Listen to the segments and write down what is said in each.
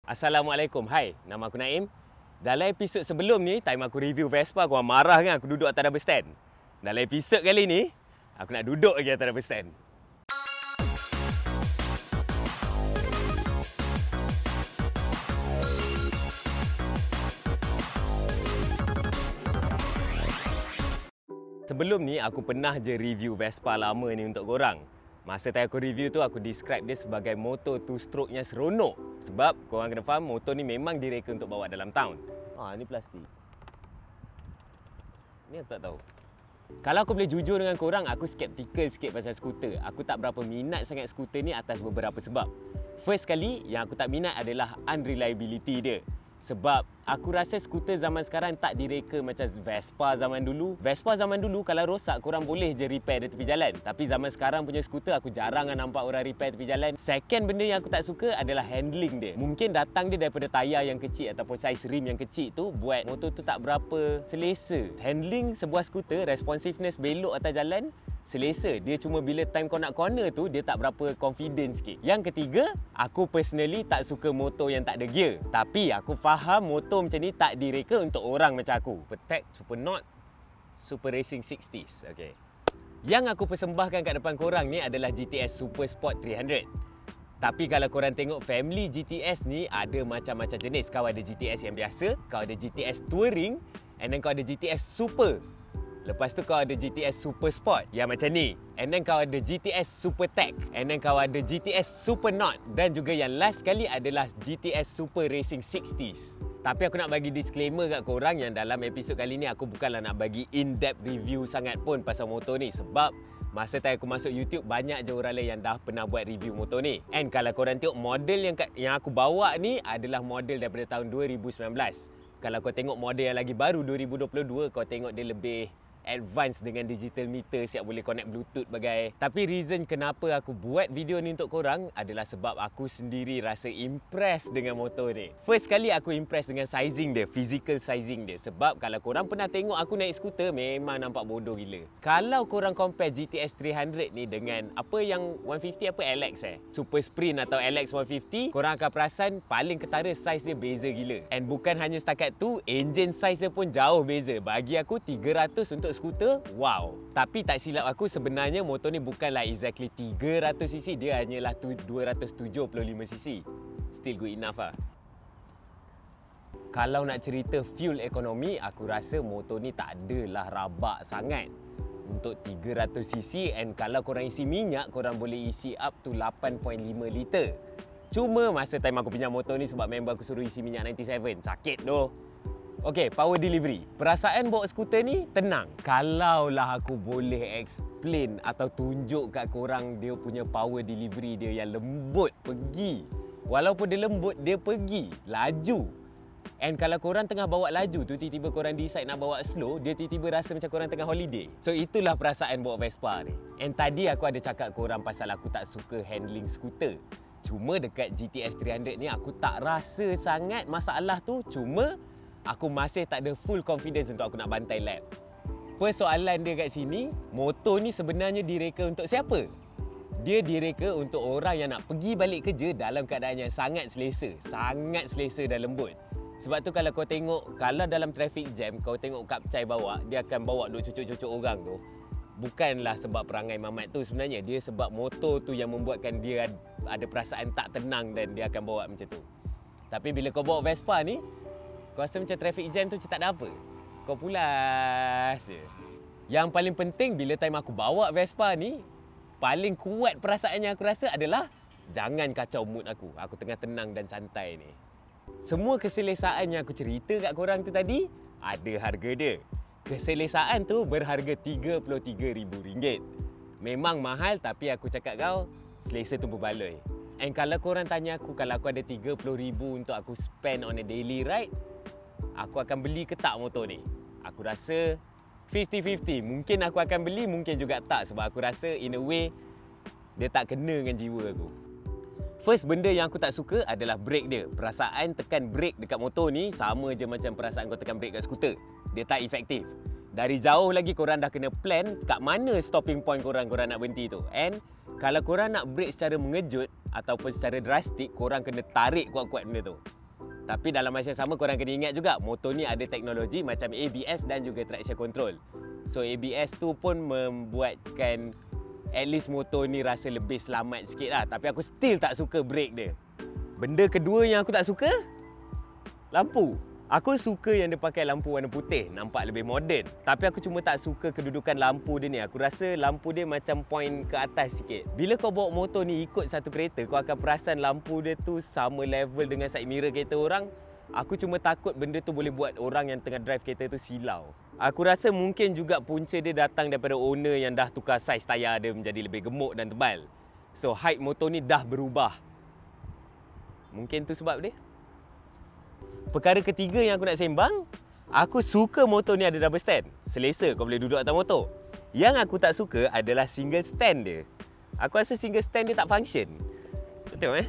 Assalamualaikum. Hai, nama aku Naim. Dalam episod sebelum ni, time aku review Vespa, korang marah kan aku duduk atas double stand. Dalam episod kali ni, aku nak duduk lagi atas double stand. Sebelum ni, aku pernah je review Vespa lama ni untuk korang. Masa time aku review tu, aku describe dia sebagai motor two stroke yang seronok. Sebab korang kena faham, motor ni memang direka untuk bawa dalam town. Ni plastik. Ni aku tak tahu. Kalau aku boleh jujur dengan korang, aku skeptical sikit pasal skuter. Aku tak berapa minat sangat skuter ni atas beberapa sebab. First kali, yang aku tak minat adalah unreliability dia. Sebab aku rasa skuter zaman sekarang tak direka macam Vespa zaman dulu. Vespa zaman dulu kalau rosak korang boleh je repair di tepi jalan. Tapi zaman sekarang punya skuter aku jarang nampak orang repair tepi jalan. Second benda yang aku tak suka adalah handling dia. Mungkin datang dia daripada tayar yang kecil ataupun saiz rim yang kecil tu buat motor tu tak berapa selesa. Handling sebuah skuter, responsiveness belok atas jalan selesa. Dia cuma bila time kau nak corner tu dia tak berapa confident sikit. Yang ketiga, aku personally tak suka motor yang tak ada gear. Tapi aku faham motor macam ni tak direka untuk orang macam aku. Supertech, Supernaut, Super Racing 60s. Okay. Yang aku persembahkan kat depan korang ni adalah GTS Super Sport 300. Tapi kalau korang tengok family GTS ni ada macam-macam jenis. Kau ada GTS yang biasa, kau ada GTS Touring, and then kau ada GTS Super. Lepas tu kau ada GTS Super Sport yang macam ni. And then kau ada GTS Super Tech. And then kau ada GTS Supernaut. Dan juga yang last sekali adalah GTS Super Racing 60s. Tapi aku nak bagi disclaimer kat korang yang dalam episod kali ni aku bukanlah nak bagi in-depth review sangat pun pasal motor ni. Sebab masa tadi aku masuk YouTube, banyak je orang lain yang dah pernah buat review motor ni. And kalau korang tengok model yang aku bawa ni adalah model daripada tahun 2019. Kalau kau tengok model yang lagi baru 2022, kau tengok dia lebih advance dengan digital meter, siap boleh connect bluetooth bagai. Tapi reason kenapa aku buat video ni untuk korang adalah sebab aku sendiri rasa impress dengan motor ni. First kali aku impress dengan sizing dia, physical sizing dia. Sebab kalau korang pernah tengok aku naik skuter, memang nampak bodoh gila. Kalau korang compare GTS 300 ni dengan apa yang 150 apa LX Super Sprint atau LX 150, korang akan perasan paling ketara size dia beza gila. And bukan hanya setakat tu, engine size dia pun jauh beza. Bagi aku 300 untuk skuter, wow. Tapi tak silap aku, sebenarnya motor ni bukanlah exactly 300cc, dia hanyalah 275cc. Still good enough lah. Kalau nak cerita fuel economy, aku rasa motor ni tak adalah rabak sangat untuk 300cc. And kalau korang isi minyak, korang boleh isi up to 8.5 liter. Cuma masa time aku pinjam motor ni, sebab member aku suruh isi minyak 97, sakit doh. Okay, power delivery. Perasaan bawa skuter ni tenang. Kalaulah aku boleh explain atau tunjuk kat korang dia punya power delivery dia yang lembut pergi. Walaupun dia lembut, dia pergi laju. And kalau korang tengah bawa laju tu, tiba-tiba korang decide nak bawa slow, dia tiba-tiba rasa macam korang tengah holiday. So itulah perasaan bawa Vespa ni. And tadi aku ada cakap korang pasal aku tak suka handling skuter. Cuma dekat GTS 300 ni aku tak rasa sangat masalah tu. Cuma aku masih tak ada full confidence untuk aku nak bantai lap. Persoalan dia kat sini, motor ni sebenarnya direka untuk siapa? Dia direka untuk orang yang nak pergi balik kerja dalam keadaan yang sangat selesa dan lembut. Sebab tu kalau kau tengok, kalau dalam traffic jam, kau tengok kapcai bawa, dia akan bawa duk cucuk-cucuk orang tu. Bukanlah sebab perangai mamat tu sebenarnya, dia sebab motor tu yang membuatkan dia ada perasaan tak tenang dan dia akan bawa macam tu. Tapi bila kau bawa Vespa ni, kau rasa macam traffic jam tu macam tak ada apa. Kau pulas je. Yang paling penting bila time aku bawa Vespa ni, paling kuat perasaan yang aku rasa adalah jangan kacau mood aku. Aku tengah tenang dan santai ni. Semua keselesaan yang aku cerita kat korang tu tadi, ada harga dia. Keselesaan tu berharga RM33,000. Memang mahal, tapi aku cakap kau, selesa tu berbaloi. And kalau korang tanya aku, kalau aku ada RM30,000 untuk aku spend on a daily ride, aku akan beli ke tak motor ni? Aku rasa 50-50. Mungkin aku akan beli, mungkin juga tak. Sebab aku rasa in a way, dia tak kena dengan jiwa aku. First benda yang aku tak suka adalah brake dia. Perasaan tekan brake dekat motor ni sama je macam perasaan kau tekan brake kat skuter. Dia tak efektif. Dari jauh lagi korang dah kena plan kat mana stopping point korang nak berhenti tu. And kalau korang nak brake secara mengejut ataupun secara drastik, korang kena tarik kuat-kuat benda tu. Tapi dalam masa yang sama korang kena ingat juga motor ni ada teknologi macam ABS dan juga traction control. So ABS tu pun membuatkan at least motor ni rasa lebih selamat sikit lah. Tapi aku still tak suka brake dia. Benda kedua yang aku tak suka, lampu. Aku suka yang dia pakai lampu warna putih, nampak lebih moden. Tapi aku cuma tak suka kedudukan lampu dia ni. Aku rasa lampu dia macam point ke atas sikit. Bila kau bawa motor ni ikut satu kereta, kau akan perasan lampu dia tu sama level dengan side mirror kereta orang. Aku cuma takut benda tu boleh buat orang yang tengah drive kereta tu silau. Aku rasa mungkin juga punca dia datang daripada owner yang dah tukar saiz tayar dia menjadi lebih gemuk dan tebal. So height motor ni dah berubah. Mungkin tu sebab dia. Perkara ketiga yang aku nak sembang, aku suka motor ni ada double stand. Selesa kau boleh duduk atas motor. Yang aku tak suka adalah single stand dia. Aku rasa single stand dia tak function. Betul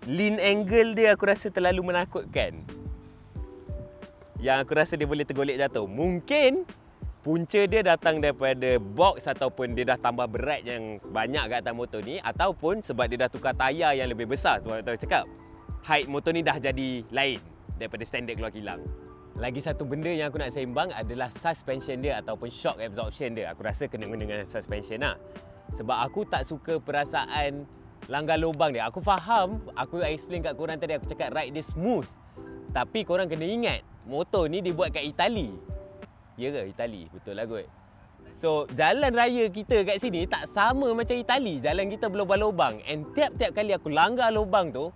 Lean angle dia aku rasa terlalu menakutkan. Yang aku rasa dia boleh tergolek jatuh. Mungkin punca dia datang daripada box ataupun dia dah tambah berat yang banyak kat atas motor ni, ataupun sebab dia dah tukar tayar yang lebih besar. Sebab aku cakap height motor ni dah jadi lain daripada standard keluar kilang. Lagi satu benda yang aku nak sembang adalah suspension dia ataupun shock absorption dia. Aku rasa kena dengan suspension lah. Sebab aku tak suka perasaan langgar lubang dia. Aku faham, aku explain kat korang tadi, aku cakap ride dia smooth. Tapi korang kena ingat, motor ni dibuat kat Itali. Ya ke? Itali? Betul lah kot. So, jalan raya kita kat sini tak sama macam Itali. Jalan kita berlubang-lubang. And tiap-tiap kali aku langgar lubang tu,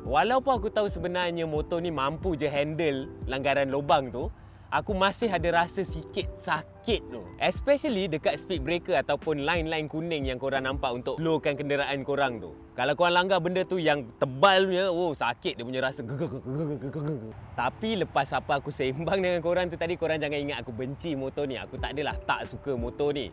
walaupun aku tahu sebenarnya motor ni mampu je handle langgaran lubang tu, aku masih ada rasa sikit sakit tu. Especially dekat speed breaker ataupun line-line kuning yang korang nampak untuk slowkan kenderaan korang tu. Kalau korang langgar benda tu yang tebal punya, oh sakit dia punya rasa. Tapi lepas apa aku sembang dengan korang tu tadi, korang jangan ingat aku benci motor ni. Aku tak adalah tak suka motor ni.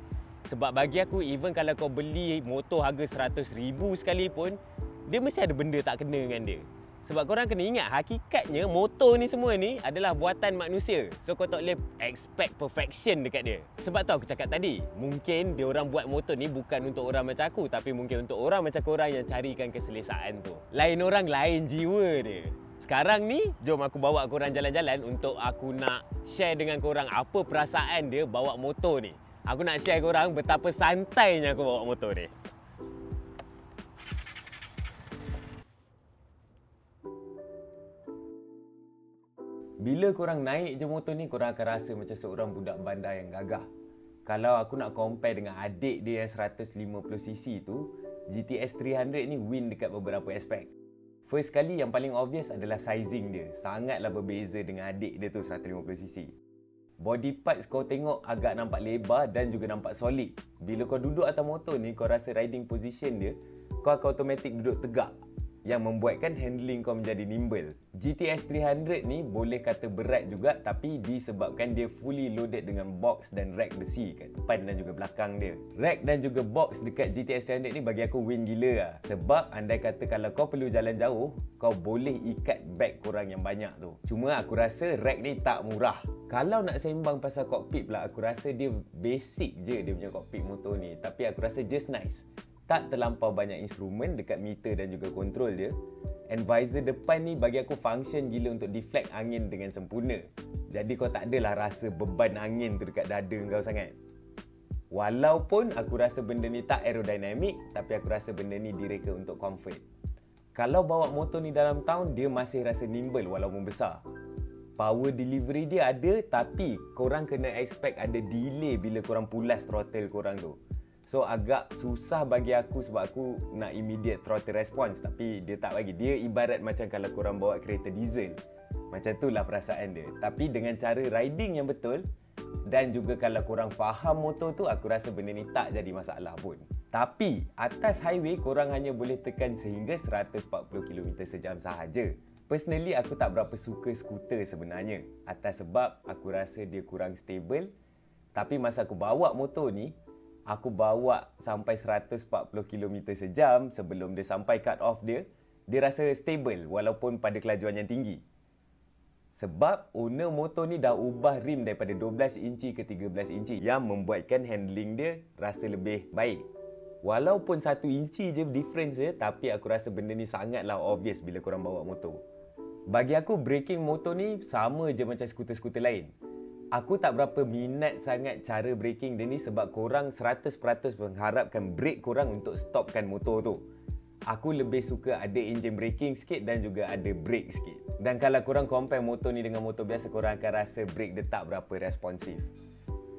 Sebab bagi aku, even kalau kau beli motor harga 100,000 sekalipun, dia mesti ada benda tak kena dengan dia. Sebab korang kena ingat, hakikatnya motor ni semua ni adalah buatan manusia. So kau tak boleh expect perfection dekat dia. Sebab tu aku cakap tadi, mungkin dia orang buat motor ni bukan untuk orang macam aku, tapi mungkin untuk orang macam korang yang carikan keselesaan tu. Lain orang, lain jiwa dia. Sekarang ni, jom aku bawa korang jalan-jalan untuk aku nak share dengan korang apa perasaan dia bawa motor ni. Aku nak share korang betapa santainya aku bawa motor ni. Bila korang naik je motor ni, korang akan rasa macam seorang budak bandar yang gagah. Kalau aku nak compare dengan adik dia yang 150cc tu, GTS 300 ni win dekat beberapa aspek. First kali yang paling obvious adalah sizing dia. Sangatlah berbeza dengan adik dia tu 150cc. Body parts kau tengok agak nampak lebar dan juga nampak solid. Bila kau duduk atas motor ni, kau rasa riding position dia, kau akan automatic duduk tegak, yang membuatkan handling kau menjadi nimble. GTS 300 ni boleh kata berat juga, tapi disebabkan dia fully loaded dengan box dan rack besi kat depan dan juga belakang dia. Rack dan juga box dekat GTS 300 ni bagi aku win gila lah. Sebab andai kata kalau kau perlu jalan jauh, kau boleh ikat bag korang yang banyak tu. Cuma aku rasa rack ni tak murah. Kalau nak sembang pasal cockpit pula, aku rasa dia basic je dia punya cockpit motor ni. Tapi aku rasa just nice. Tak terlampau banyak instrumen dekat meter dan juga kontrol dia. And visor depan ni bagi aku function gila untuk deflect angin dengan sempurna. Jadi kau tak adalah rasa beban angin tu dekat dada kau sangat. Walaupun aku rasa benda ni tak aerodynamic, tapi aku rasa benda ni direka untuk comfort. Kalau bawa motor ni dalam town, dia masih rasa nimble walaupun besar. Power delivery dia ada, tapi korang kena expect ada delay bila korang pulas throttle korang tu. So agak susah bagi aku sebab aku nak immediate throttle response, tapi dia tak bagi. Dia ibarat macam kalau korang bawa kereta diesel. Macam itulah perasaan dia. Tapi dengan cara riding yang betul dan juga kalau korang faham motor tu, aku rasa benda ni tak jadi masalah pun. Tapi atas highway korang hanya boleh tekan sehingga 140 km sejam sahaja. Personally aku tak berapa suka skuter sebenarnya. Atas sebab aku rasa dia kurang stable. Tapi masa aku bawa motor ni, aku bawa sampai 140 km sejam sebelum dia sampai cut off dia, dia rasa stable walaupun pada kelajuan yang tinggi. Sebab owner motor ni dah ubah rim daripada 12 inci ke 13 inci yang membuatkan handling dia rasa lebih baik. Walaupun 1 inci je difference je, tapi aku rasa benda ni sangatlah obvious bila korang bawa motor. Bagi aku, braking motor ni sama je macam skuter-skuter lain. Aku tak berapa minat sangat cara braking dia ni sebab korang 100% mengharapkan brake korang untuk stopkan motor tu. Aku lebih suka ada engine braking sikit dan juga ada brake sikit. Dan kalau korang compare motor ni dengan motor biasa, korang akan rasa brake dia tak berapa responsif.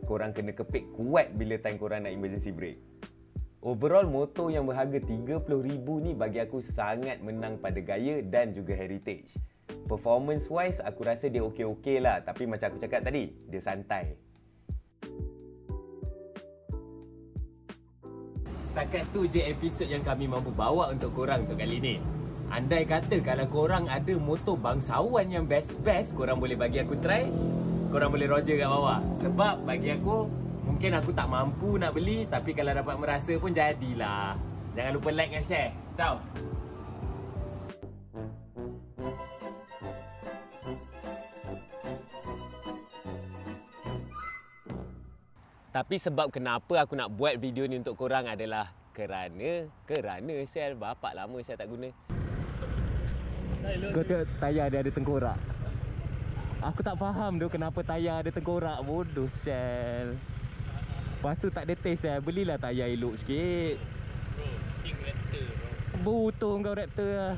Korang kena kepik kuat bila time korang nak emergency brake. Overall, motor yang berharga RM30,000 ni bagi aku sangat menang pada gaya dan juga heritage. Performance wise, aku rasa dia okey-okey lah. Tapi macam aku cakap tadi, dia santai. Setakat tu je episod yang kami mampu bawa untuk korang untuk kali ni. Andai kata kalau korang ada motor bangsawan yang best-best, korang boleh bagi aku try. Korang boleh roger kat bawah. Sebab bagi aku, mungkin aku tak mampu nak beli, tapi kalau dapat merasa pun jadilah. Jangan lupa like dan share. Ciao. Tapi sebab kenapa aku nak buat video ni untuk korang adalah kerana saya bapak lama saya tak guna. Kau tengok tayar dia ada tengkorak. Aku tak faham tu kenapa tayar ada tengkorak. Bodoh sel. Lepas tu tak ada taste saya. Belilah tayar elok sikit. Bro, king raptor bro. Butuh kau raptor lah.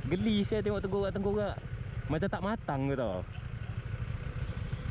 Geli saya tengok tengkorak-tengkorak. Macam tak matang ke tau.